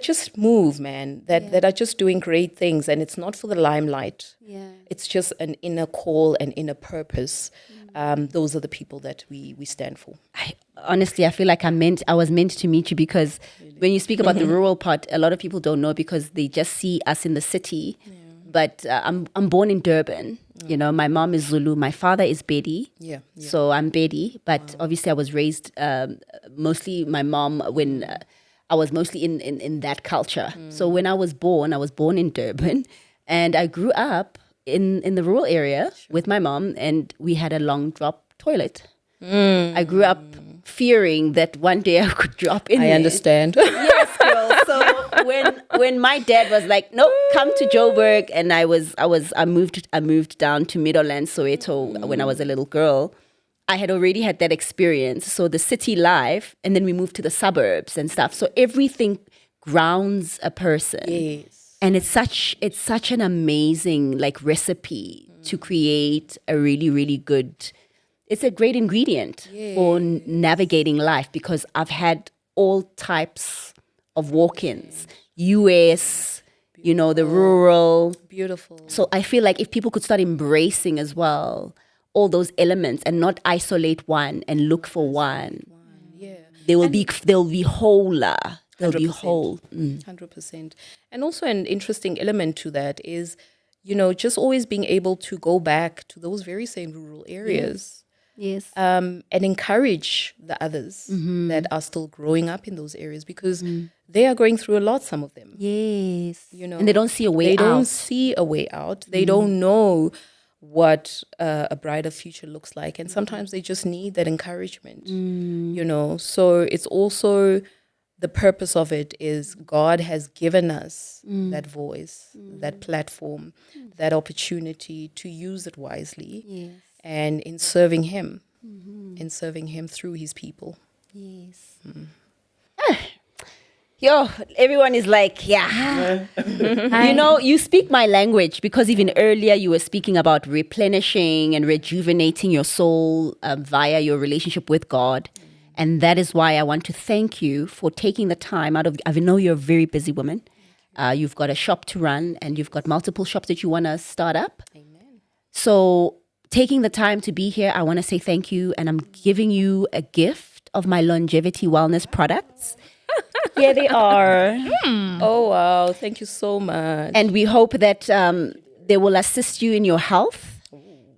just move, man, that are just doing great things. And it's not for the limelight. Yeah. It's just an inner call and inner purpose. Those are the people that we stand for. Honestly, I feel like I was meant to meet you because when you speak about the rural part, a lot of people don't know because they just see us in the city. Yeah. But I'm born in Durban. My mom is Zulu. My father is Bedi. Yeah. So I'm Bedi. But obviously I was raised mostly my mom when I was mostly in that culture. So when I was born in Durban and I grew up in the rural area with my mom and we had a long drop toilet. I grew up fearing that one day I could drop in there. I understand. Yes, girl. So when my dad was like, "No, come to Joburg," and I moved down to Meadowlands, Soweto when I was a little girl. I had already had that experience. So the city life, and then we moved to the suburbs and stuff. So everything grounds a person. Yes. And it's such an amazing recipe to create a really, really good. It's a great ingredient for navigating life because I've had all types of walk-ins, US, the rural. Beautiful. So I feel like if people could start embracing as well all those elements and not isolate one and look for one, they will be wholer. They'll 100%. Be whole. 100%. And also an interesting element to that is, just always being able to go back to those very same rural areas. Yes. And encourage the others that are still growing up in those areas because they are going through a lot, some of them. Yes. And they don't see a way out. They don't see a way out. They don't know what a brighter future looks like. And sometimes they just need that encouragement, So it's also the purpose of it is God has given us that voice, that platform, that opportunity to use it wisely. Yes. And in serving him, through his people. Yes. Everyone is like, you speak my language because even earlier you were speaking about replenishing and rejuvenating your soul via your relationship with God. And that is why I want to thank you for taking the time out of, I know you're a very busy woman. You've got a shop to run and you've got multiple shops that you want to start up. Amen. So taking the time to be here, I want to say thank you. And I'm giving you a gift of my longevity wellness products. Here they are. Oh, wow. Thank you so much. And we hope that they will assist you in your health,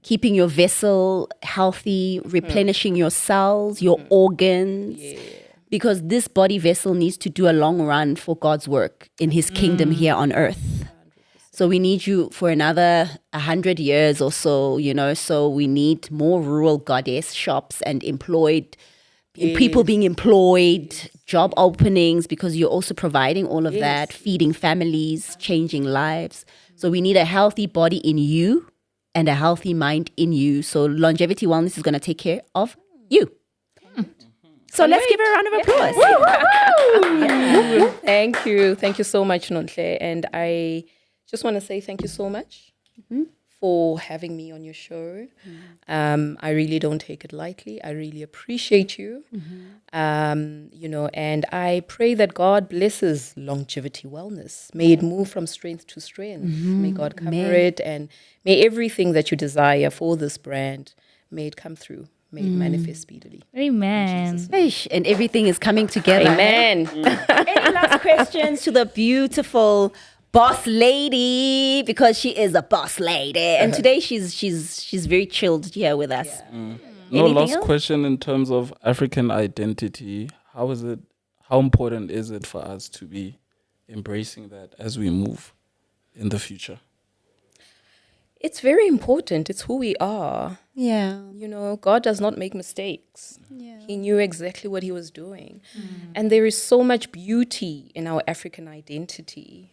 keeping your vessel healthy, replenishing your cells, your organs. Yeah. Because this body vessel needs to do a long run for God's work in his kingdom here on earth. 100%. So we need you for another 100 years or so, so we need more rural goddess shops and people being employed, job openings, because you're also providing all of that, feeding families, changing lives. So we need a healthy body in you and a healthy mind in you. So Longevity Wellness is going to take care of you. So let's give her a round of applause. Thank you. Thank you so much, Nontle. And I just want to say thank you so much for having me on your show. I really don't take it lightly. I really appreciate you. And I pray that God blesses Longevity Wellness. May it move from strength to strength. May God cover it, and may everything that you desire for this brand, may it come through. May it manifest speedily. Amen. And everything is coming together. Amen. Any last questions to the beautiful boss lady, because she is a boss lady, and today she's very chilled here with us. Anything else? question in terms of African identity. How important is it for us to be embracing that as we move in the future? It's very important. It's who we are. Yeah. You know, God does not make mistakes. Yeah. He knew exactly what he was doing. And there is so much beauty in our African identity.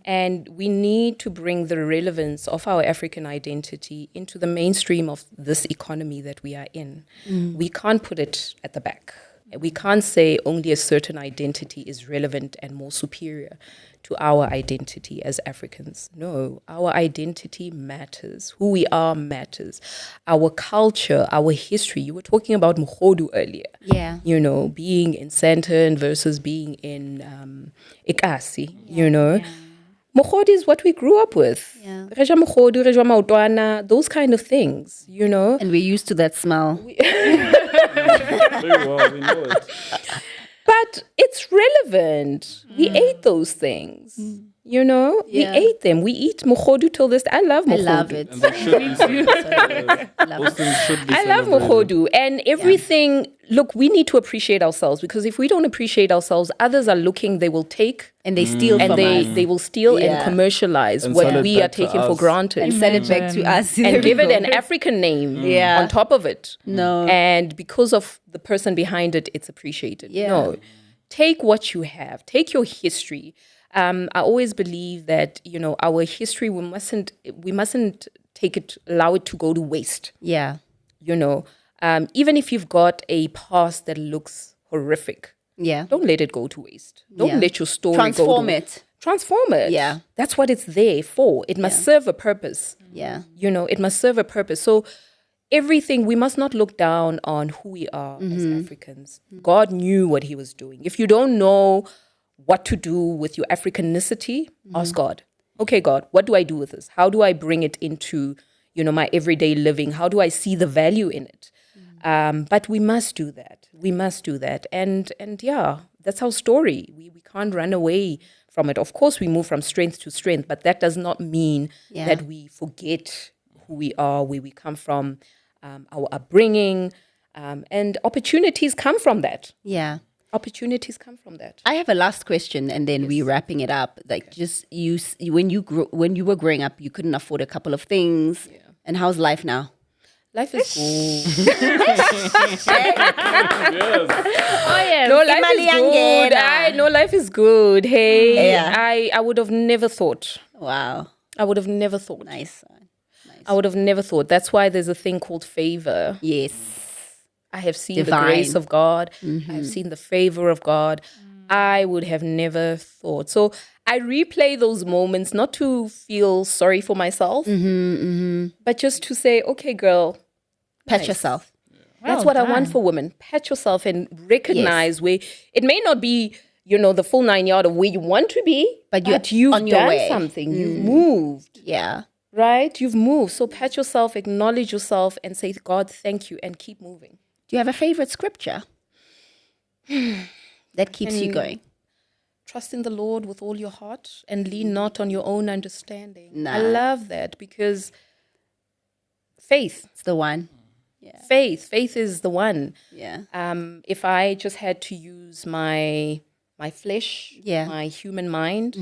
And we need to bring the relevance of our African identity into the mainstream of this economy that we are in. We can't put it at the back. We can't say only a certain identity is relevant and more superior to our identity as Africans. No, our identity matters. Who we are matters. Our culture, our history. You were talking about Mukhodu earlier. Yeah. You know, being in Sandton versus being in Ikasi, you know. Mukhodu is what we grew up with. Yeah. Reja Mukhodu, Reja Maotwana, those kind of things, you know. And we're used to that smell. Very well, we know it. But it's relevant. We ate those things. You know, Yeah. we ate them. We eat mukhodu till this. I love mukhodu. I love it. And they should be celebrated. Those things should be I love celebrated. mukhodu. And everything, look, we need to appreciate ourselves, because if we don't appreciate ourselves, others are looking, they will take And they steal and from us. they will steal Yeah. and commercialize And what sell it we are back to taking for us. granted. And sell it back to us. There and we give it go. an African name Yeah. on top of it. No. And because of the person behind it, it's appreciated. Yeah. No. Take what you have. Take your history. I always believe that, you know, our history, we mustn't allow it to go to waste. Yeah. You know, even if you've got a past that looks horrific, Yeah. don't let it go to waste. Don't Yeah. let your story Transform go to it. Transform it. Yeah. That's what it's there for. It must serve a purpose. Yeah. You know, it must serve a purpose. So everything, we must not look down on who we are as Africans. God knew what he was doing. If you don't know what to do with your Africanicity, ask God. Okay, God, what do I do with this? How do I bring it into, you know, my everyday living? How do I see the value in it? But we must do that. We must do that. And yeah, that's our story. We can't run away from it. Of course, we move from strength to strength, but that does not mean Yeah. that we forget who we are, where we come from, our upbringing, and opportunities come from that. Yeah. Opportunities come from that. I have a last question, and then we're wrapping it up. Like, just when you were growing up, you couldn't afford a couple of things. Yeah. And how's life now? Life is good. Oh, yes. No, life is good. Imali No, life is good. Hey, Yeah. I would have never thought. Wow. I would have never thought. Nice. I would have never thought. That's why there's a thing called favor. Yes. I have seen Divine. the grace of God. I have seen the favor of God. I would have never thought. So I replay those moments not to feel sorry for myself, but just to say, okay, girl, Pat nice. yourself. That's Well what I want done. for women. Pat yourself and recognize where it may not be, you know, the full 9 yards of where you want to be, But but you're you've on your done way. something. You've moved, Yeah. right? You've moved. So pat yourself, acknowledge yourself, and say, God, thank you, and keep moving. Do you have a favorite scripture that keeps you going? Trust in the Lord with all your heart and lean not on your own understanding. Nah. I love that, because faith It's the one. faith is the one. Yeah. If I just had to use my flesh, Yeah. my human mind,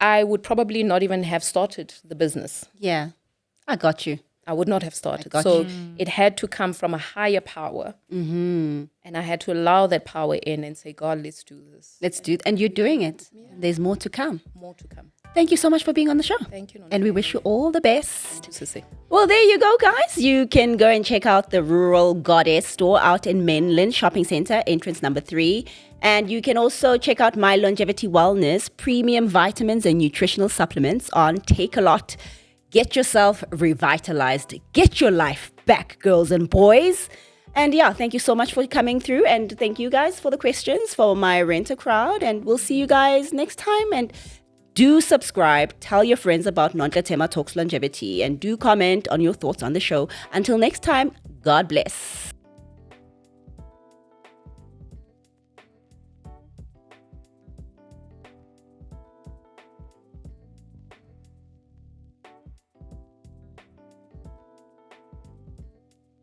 I would probably not even have started the business. Yeah. I got you. I would not have started. got So it had to come from a higher power. And I had to allow that power in and say, God, let's do this. Let's do it. And you're doing it. There's more to come. More to come. Thank you so much for being on the show. Thank you, Nona. And we wish you all the best. Sissy. Well, there you go, guys. You can go and check out the Rural Goddess store out in Mainland Shopping Center, entrance number 3. And you can also check out My Longevity Wellness, premium vitamins and nutritional supplements on Take A Lot. Get yourself revitalized. Get your life back, girls and boys. And yeah, thank you so much for coming through. And thank you guys for the questions for my renter crowd. And we'll see you guys next time. And do subscribe, tell your friends about Nonkatema Talks Longevity, and do comment on your thoughts on the show. Until next time, God bless.